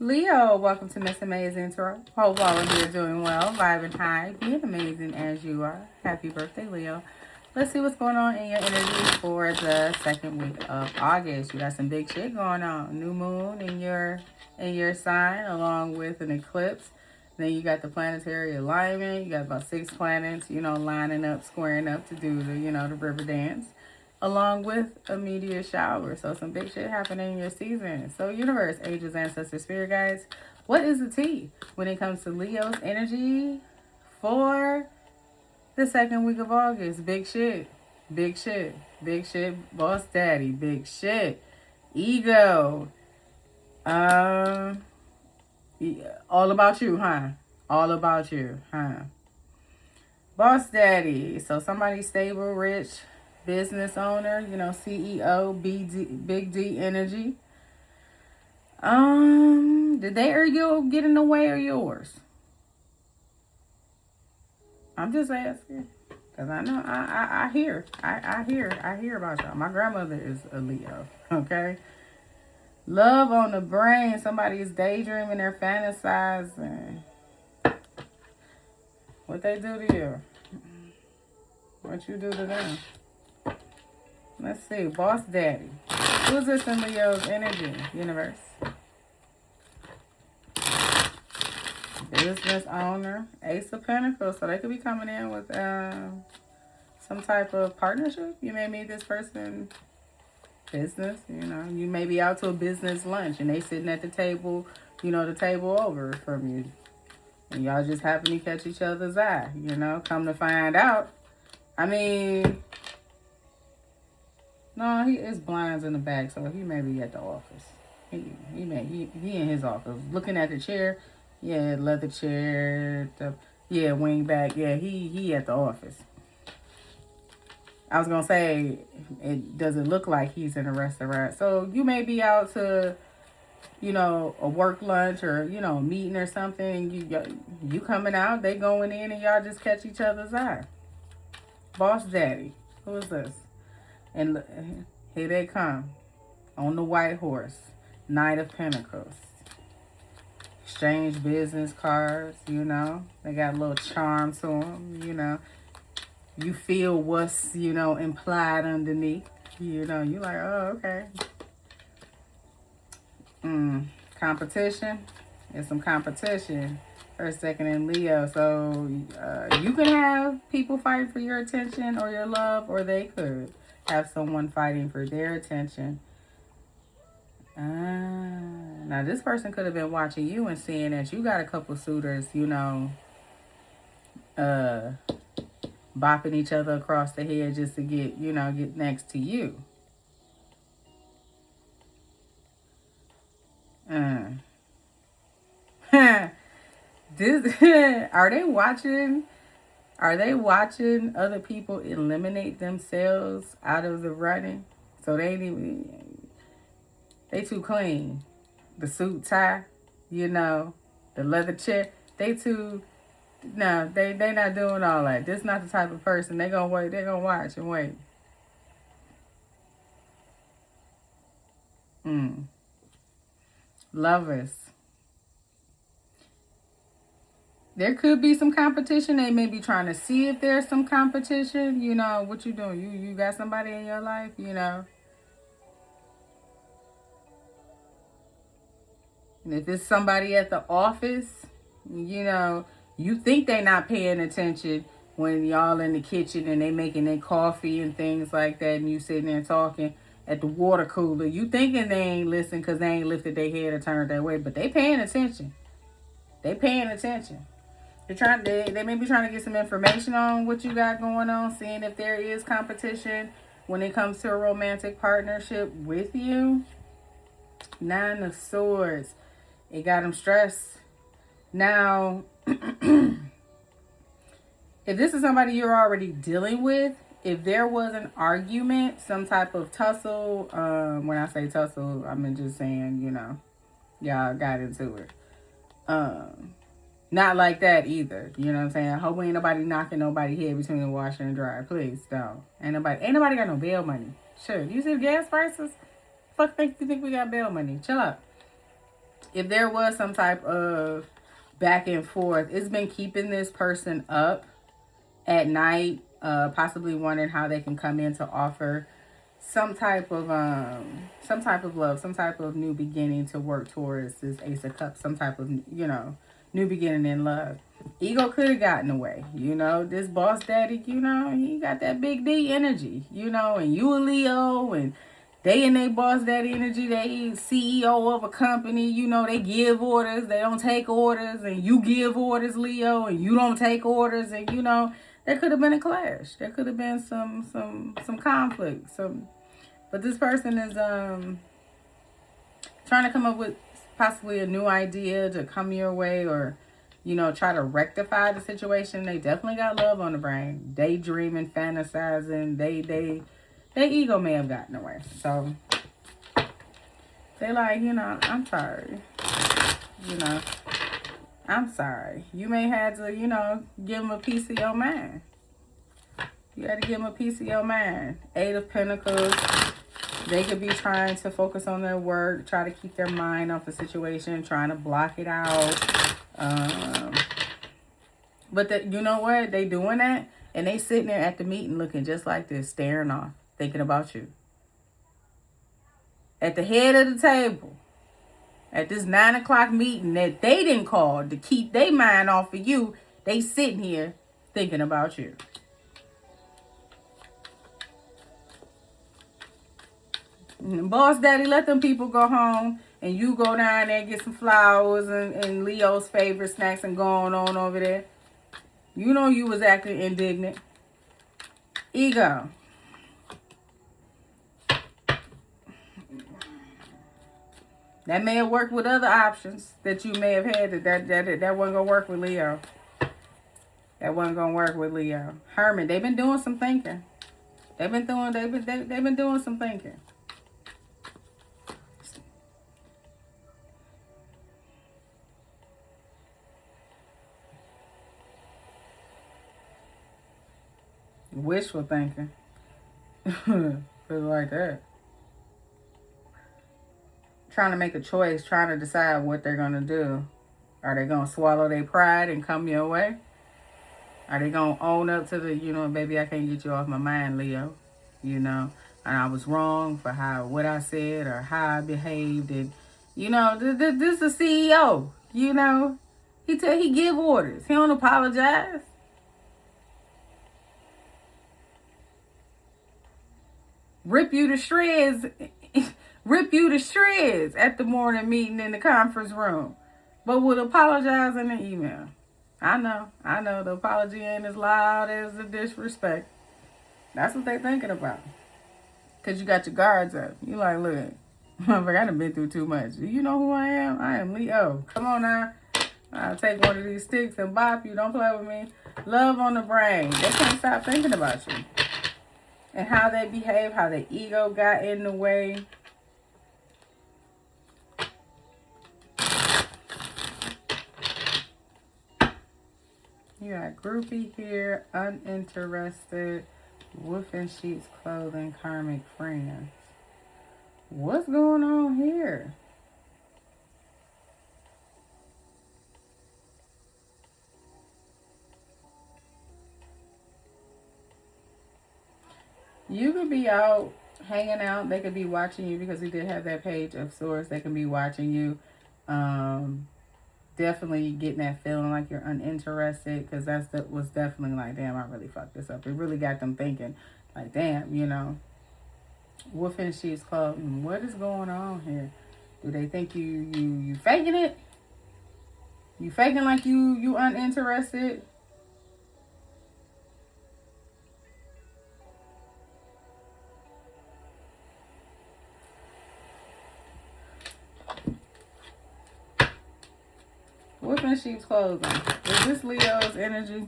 Leo, welcome to Miss Amazing Tarot. Hope all of you are doing well, vibing high, being amazing as you are. Happy birthday, Leo. Let's see what's going on in your energy for the second week of August. You got some big shit going on. New moon in your sign, along with an eclipse. Then you got the planetary alignment. You got about 6 planets, lining up, squaring up to do the river dance, along with a meteor shower. So some big shit happening in your season. So universe, angels, ancestors, spirit guides, what is the tea when it comes to Leo's energy for the second week of August? Big shit. Big shit. Big shit. Boss daddy. Big shit. Ego. Yeah, all about you, huh? All about you, huh? Boss daddy. So somebody stable, rich, business owner, CEO, big D energy. Did their ego get in the way of yours? I'm just asking, cause I know I hear about y'all. My grandmother is a Leo. Okay, love on the brain. Somebody is daydreaming, they're fantasizing. What they do to you? What you do to them? Let's see, boss daddy. Who's this in Leo's energy, universe? Business owner, Ace of Pentacles. So they could be coming in with some type of partnership. You may meet this person business. You may be out to a business lunch and they sitting at the table, the table over from you. And y'all just happen to catch each other's eye, come to find out. I mean, no, he is blinds in the back, so he may be at the office. He in his office, looking at the chair. Yeah, leather chair. Wing back. Yeah, he at the office. I was gonna say it doesn't look like he's in a restaurant. So you may be out to, a work lunch or a meeting or something. You coming out, they going in, and y'all just catch each other's eye. Boss daddy, who is this? And here they come on the white horse, Knight of Pentacles. Exchange business cards, they got a little charm to them, you feel what's, implied underneath, you like, oh, okay. Competition, there's some competition first, second, and Leo, so you can have people fighting for your attention or your love, or they could have someone fighting for their attention. Now this person could have been watching you and seeing that you got a couple suitors, bopping each other across the head just to get next to you. Are they watching other people eliminate themselves out of the running? So they too clean. The suit tie, the leather chair. They not doing all that. This is not the type of person. They gonna wait. They gonna watch and wait. Lovers. There could be some competition. They may be trying to see if there's some competition. What you doing? You got somebody in your life, And if it's somebody at the office, you think they're not paying attention when y'all in the kitchen and they making their coffee and things like that, and you sitting there talking at the water cooler. You thinking they ain't listening because they ain't lifted their head or turned their way, but they paying attention. They paying attention. They may be trying to get some information on what you got going on, seeing if there is competition when it comes to a romantic partnership with you. 9 of Swords. It got them stressed. Now, if this is somebody you're already dealing with, if there was an argument, some type of tussle, when I say tussle, I'm just saying, y'all got into it. Not like that either. You know what I'm saying? I hope ain't nobody knocking nobody head between the washer and dryer. Please don't. Ain't nobody got no bail money. Sure. You see the gas prices? Fuck you think we got bail money. Chill out. if there was some type of back and forth, it's been keeping this person up at night, possibly wondering how they can come in to offer some type of love, some type of new beginning to work towards this Ace of Cups, some type of, new beginning in love. Ego could have gotten away, this boss daddy, he got that big D energy, and you a Leo, and they in their boss daddy energy, they CEO of a company, they give orders, they don't take orders, and you give orders, Leo, and you don't take orders, and there could have been a clash. There could have been some conflict. But this person is trying to come up with possibly a new idea to come your way, or try to rectify the situation. They definitely got love on the brain. Daydreaming, fantasizing. Their ego may have gotten away. So they like, I'm sorry. I'm sorry. You may have to, give them a piece of your mind. You got to give them a piece of your mind. 8 of Pentacles. They could be trying to focus on their work, try to keep their mind off the situation, trying to block it out. But you know what? They doing that, and they sitting there at the meeting looking just like this, staring off, thinking about you. At the head of the table, at this 9 o'clock meeting that they didn't call to keep their mind off of you, they sitting here thinking about you. Boss daddy, let them people go home, and you go down there and get some flowers and Leo's favorite snacks and going on over there. You was acting indignant. Ego. That may have worked with other options that you may have had. That wasn't gonna work with Leo. That wasn't gonna work with Leo. Hermit. They've been doing some thinking. They've been doing some thinking. Wishful thinking. Feel like that. Trying to make a choice, trying to decide what they're going to do. Are they going to swallow their pride and come your way? Are they going to own up to the, baby, I can't get you off my mind, Leo. And I was wrong for what I said or how I behaved. And, this is the CEO, he give orders. He don't apologize. Rip you to shreds at the morning meeting in the conference room, but would apologize in the email. I know the apology ain't as loud as the disrespect. That's what they thinking about. Cause you got your guards up. You like, look, I done been through too much. Do you know who I am? I am Leo. Come on now. I'll take one of these sticks and bop you. Don't play with me. Love on the brain. They can't stop thinking about you. And how they behave, how their ego got in the way. You got groupie here, uninterested, wolf in sheep's clothing, karmic friends. What's going on here? You could be out hanging out. They could be watching you because we did have that page of swords. They can be watching you. Definitely getting that feeling like you're uninterested, because that was definitely like, damn, I really fucked this up. It really got them thinking like, damn, wolf in sheep's clothing. What is going on here? Do they think you faking it? You faking like you uninterested? Wolf in sheep's clothing. Is this Leo's energy?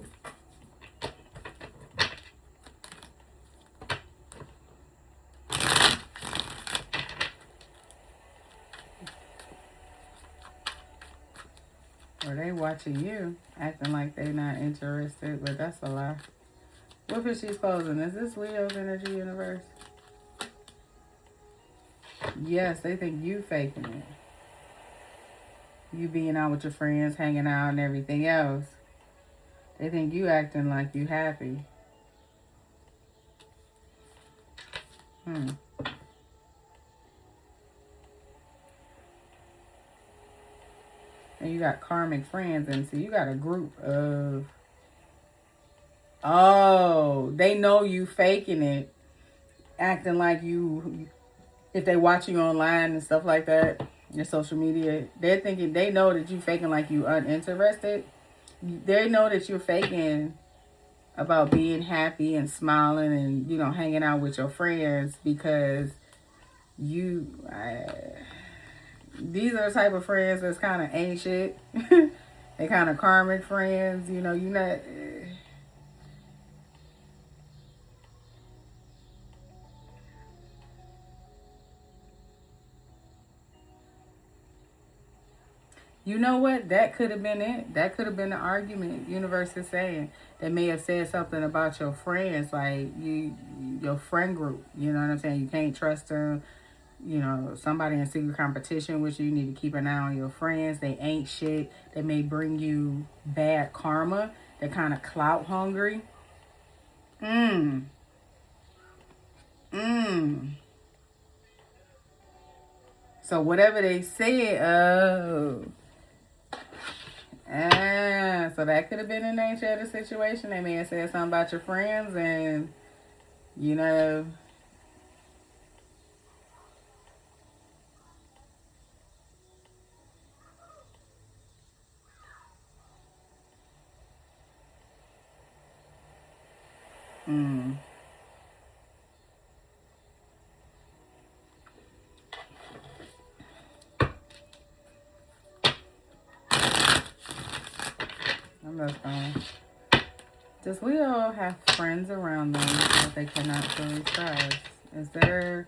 Or they watching you, acting like they not interested, but that's a lie. Wolf in sheep's clothing. Is this Leo's energy, universe? Yes, they think you faking it. You being out with your friends, hanging out and everything else. They think you acting like you happy. Hmm. And you got karmic friends, and so you got a group of, oh, they know you faking it, acting like you, if they watch you online and stuff like that, your social media, they're thinking, they know that you faking like you uninterested. They know that you're faking about being happy and smiling and, hanging out with your friends because you, these are the type of friends that's kind of ain't shit. They kind of karmic friends, you're not. You know what? That could have been it. That could have been the argument. Universe is saying they may have said something about your friends, like your friend group. You know what I'm saying? You can't trust them. Somebody in secret competition with you. You need to keep an eye on your friends. They ain't shit. They may bring you bad karma. They're kind of clout hungry. Mmm. Mmm. So whatever they said, so that could have been the nature of the situation. They may have said something about your friends and, you know, mm. I'm just going. Does Leo have friends around them that they cannot fully trust? Is there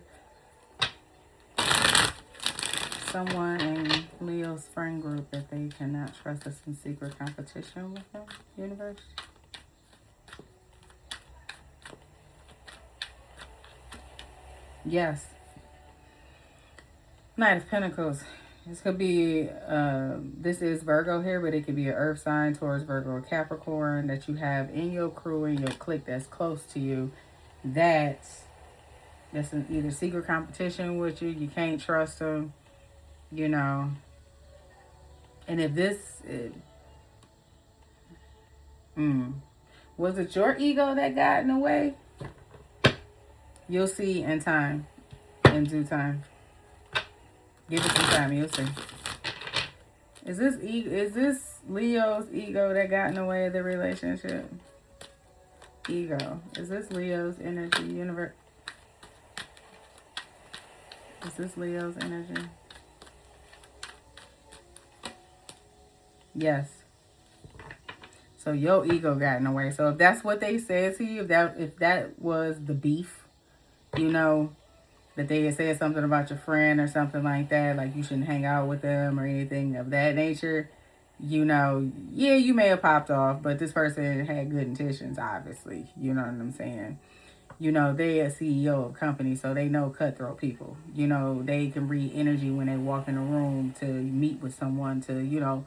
someone in Leo's friend group that they cannot trust that's in secret competition with them, universe? Yes. Knight of Pentacles. This could be, this is Virgo here, but it could be an earth sign towards Virgo or Capricorn that you have in your crew, in your clique that's close to you, that's in either secret competition with you. You can't trust them, And if this, was it your ego that got in the way? You'll see in time, in due time. Give it some time, you'll see. Is this Leo's ego that got in the way of the relationship? Ego. Is this Leo's energy, universe? Is this Leo's energy? Yes. So your ego got in the way. So if that's what they said to you, if that was the beef, that they had said something about your friend or something like that, like you shouldn't hang out with them or anything of that nature, yeah, you may have popped off, but this person had good intentions, obviously. You know what I'm saying? They a CEO of a company, so they know cutthroat people. They can read energy when they walk in a room to meet with someone to,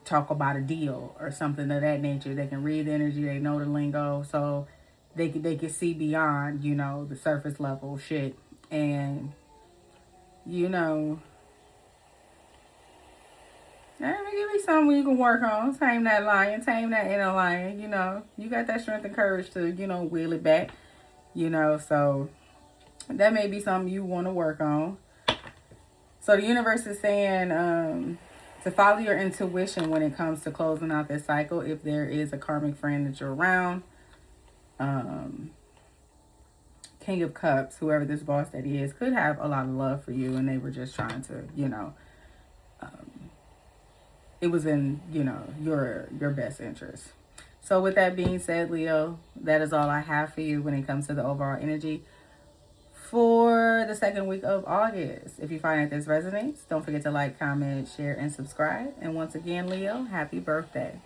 talk about a deal or something of that nature. They can read the energy, they know the lingo, so they can see beyond, the surface level shit. And, give me something you can work on. Tame that lion, tame that inner lion, You got that strength and courage to, wheel it back, So that may be something you want to work on. So the universe is saying to follow your intuition when it comes to closing out this cycle. If there is a karmic friend that you're around, King of Cups, whoever this boss that is, could have a lot of love for you, and they were just trying to, it was in, your best interest. So with that being said, Leo, that is all I have for you when it comes to the overall energy for the second week of August. If you find that this resonates, don't forget to like, comment, share, and subscribe. And once again, Leo, happy birthday.